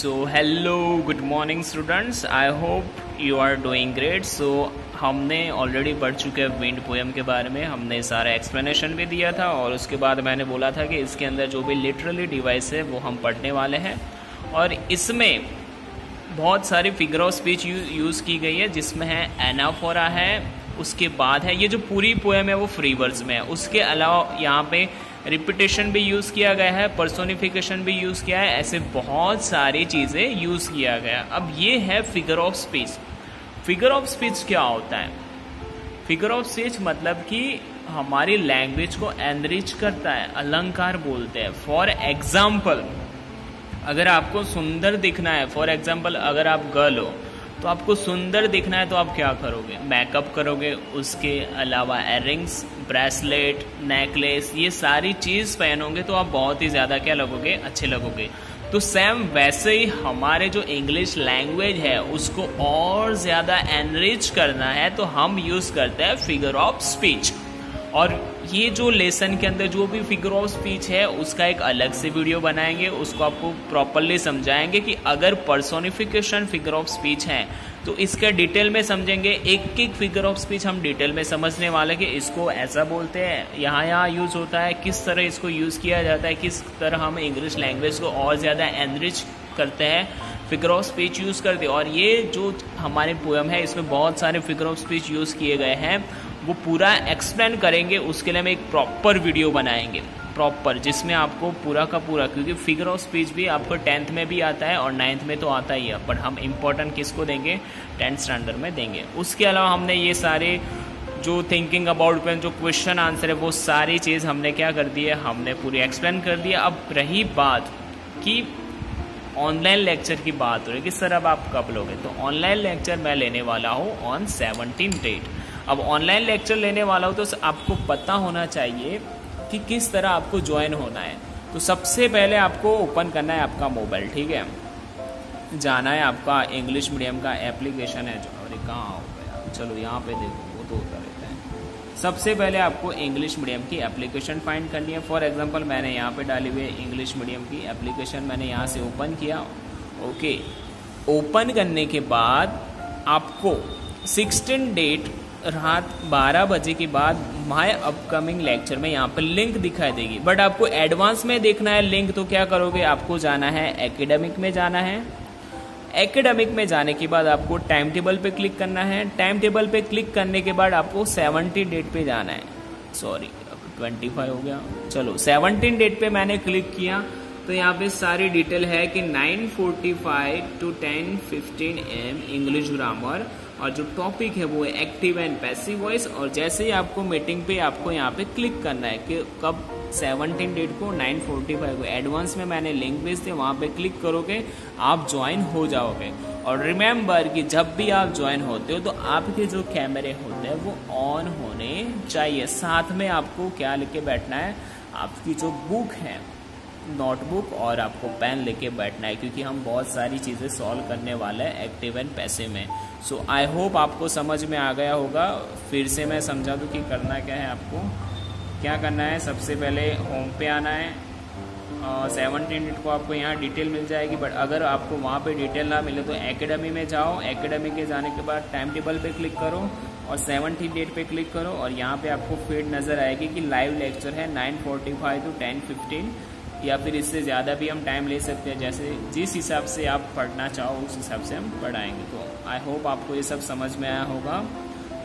So hello good morning students, I hope you are doing great. So हमने already पढ़ चुके हैं wind poem के बारे में, हमने सारा एक्सप्लेनेशन भी दिया था और उसके बाद मैंने बोला था कि इसके अंदर जो भी लिटरली डिवाइस है वो हम पढ़ने वाले हैं और इसमें बहुत सारी फिगर ऑफ स्पीच यूज़ की गई है, जिसमें है एनाफोरा है, उसके बाद है ये जो पूरी पोएम है वो फ्री वर्ड्स में है, उसके अलावा यहाँ पे रिपीटेशन भी यूज़ किया गया है, पर्सोनिफिकेशन भी यूज़ किया है, ऐसे बहुत सारी चीज़ें यूज़ किया गया। अब ये है figure of speech. Figure of speech क्या होता है? फिगर ऑफ स्पीच मतलब कि हमारी लैंग्वेज को एनरिच करता है, अलंकार बोलते हैं। फॉर एग्जाम्पल, अगर आपको सुंदर दिखना है, फॉर एग्जाम्पल अगर आप गर्ल हो तो आपको सुंदर दिखना है तो आप क्या करोगे? मेकअप करोगे, उसके अलावा इयररिंग्स, ब्रेसलेट, नेकलेस, ये सारी चीज़ पहनोगे तो आप बहुत ही ज़्यादा क्या लगोगे? अच्छे लगोगे। तो सेम वैसे ही हमारे जो इंग्लिश लैंग्वेज है उसको और ज़्यादा एनरिच करना है तो हम यूज़ करते हैं फिगर ऑफ स्पीच। और ये जो लेसन के अंदर जो भी फिगर ऑफ स्पीच है उसका एक अलग से वीडियो बनाएंगे, उसको आपको प्रॉपरली समझाएंगे कि अगर पर्सोनिफिकेशन फिगर ऑफ स्पीच है तो इसका डिटेल में समझेंगे। एक एक फिगर ऑफ स्पीच हम डिटेल में समझने वाले कि इसको ऐसा बोलते हैं, यहाँ यूज़ होता है, किस तरह इसको यूज़ किया जाता है, किस तरह हम इंग्लिश लैंग्वेज को और ज़्यादा एनरिच करते हैं, फिगर ऑफ स्पीच यूज़ करते हैं। और ये जो हमारी पोएम है इसमें बहुत सारे फिगर ऑफ स्पीच यूज़ किए गए हैं, वो पूरा एक्सप्लेन करेंगे। उसके लिए हम एक प्रॉपर वीडियो बनाएंगे, प्रॉपर, जिसमें आपको पूरा का पूरा, क्योंकि फिगर ऑफ स्पीच भी आपको 10th में भी आता है और 9th में तो आता ही है, बट हम इम्पोर्टेंट किसको देंगे? 10th स्टैंडर्ड में देंगे। उसके अलावा हमने ये सारे जो थिंकिंग अबाउट पेन, जो क्वेश्चन आंसर है, वो सारी चीज़ हमने क्या कर दी है? हमने पूरी एक्सप्लेन कर दिया। अब रही बात कि ऑनलाइन लेक्चर की बात हो रही है कि सर अब आप कब लोगे, तो ऑनलाइन लेक्चर मैं लेने वाला हूँ ऑन 17 डेट। अब ऑनलाइन लेक्चर लेने वाला हूँ तो आपको पता होना चाहिए कि किस तरह आपको ज्वाइन होना है। तो सबसे पहले आपको ओपन करना है आपका मोबाइल, ठीक है, जाना है आपका इंग्लिश मीडियम का एप्लीकेशन है जो, अरे कहाँ हो गया, चलो यहाँ पे देखो, वो तो होता रहता है। सबसे पहले आपको इंग्लिश मीडियम की एप्लीकेशन फाइंड करनी है। फॉर एग्जांपल मैंने यहाँ पे डाली हुई है इंग्लिश मीडियम की एप्लीकेशन, मैंने यहाँ से ओपन किया। ओके, ओपन करने के बाद आपको 16 डेट रात 12 बजे के बाद माय अपकमिंग लेक्चर में यहाँ पर लिंक दिखाई देगी, बट आपको एडवांस में देखना है लिंक, तो क्या करोगे? आपको जाना है एकेडमिक में, जाना है एकेडमिक में। जाने के बाद आपको टाइम टेबल पे क्लिक करना है। टाइम टेबल पे क्लिक करने के बाद आपको 17 डेट पे जाना है, सॉरी 25 हो गया, चलो 17 डेट पे मैंने क्लिक किया तो यहाँ पे सारी डिटेल है कि 9:45 to 10:15 AM इंग्लिश ग्रामर, और जो टॉपिक है वो है एक्टिव एंड पैसिव वॉइस। और जैसे ही आपको मीटिंग पे आपको यहाँ पे क्लिक करना है कि कब 17 डेट को 9:45 को, एडवांस में मैंने लिंक भेज दिया, वहाँ पे क्लिक करोगे आप ज्वाइन हो जाओगे। और रिमेंबर कि जब भी आप ज्वाइन होते हो तो आपके जो कैमरे होते हैं वो ऑन होने चाहिए। साथ में आपको क्या लेके बैठना है? आपकी जो बुक है, नोटबुक, और आपको पेन लेके बैठना है, क्योंकि हम बहुत सारी चीज़ें सॉल्व करने वाले हैं एक्टिव एंड पैसिव में। सो आई होप आपको समझ में आ गया होगा। फिर से मैं समझा दूँ कि करना क्या है। आपको क्या करना है? सबसे पहले होम पे आना है। 17 डेट को आपको यहाँ डिटेल मिल जाएगी, बट अगर आपको वहाँ पे डिटेल ना मिले तो एकेडमी में जाओ। एकेडमी के जाने के बाद टाइम टेबल पे क्लिक करो और 17 डेट पे क्लिक करो, और यहाँ पे आपको फीड नज़र आएगी कि लाइव लेक्चर है 9:45 to 10:15, या फिर इससे ज़्यादा भी हम टाइम ले सकते हैं, जैसे जिस हिसाब से आप पढ़ना चाहो उस हिसाब से हम पढ़ाएंगे। तो आई होप आपको ये सब समझ में आया होगा।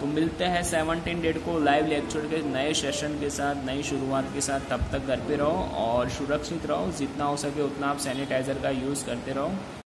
तो मिलते हैं 17 डेट को लाइव लेक्चर के नए सेशन के साथ, नई शुरुआत के साथ। तब तक घर पे रहो और सुरक्षित रहो, जितना हो सके उतना आप सैनिटाइज़र का यूज़ करते रहो।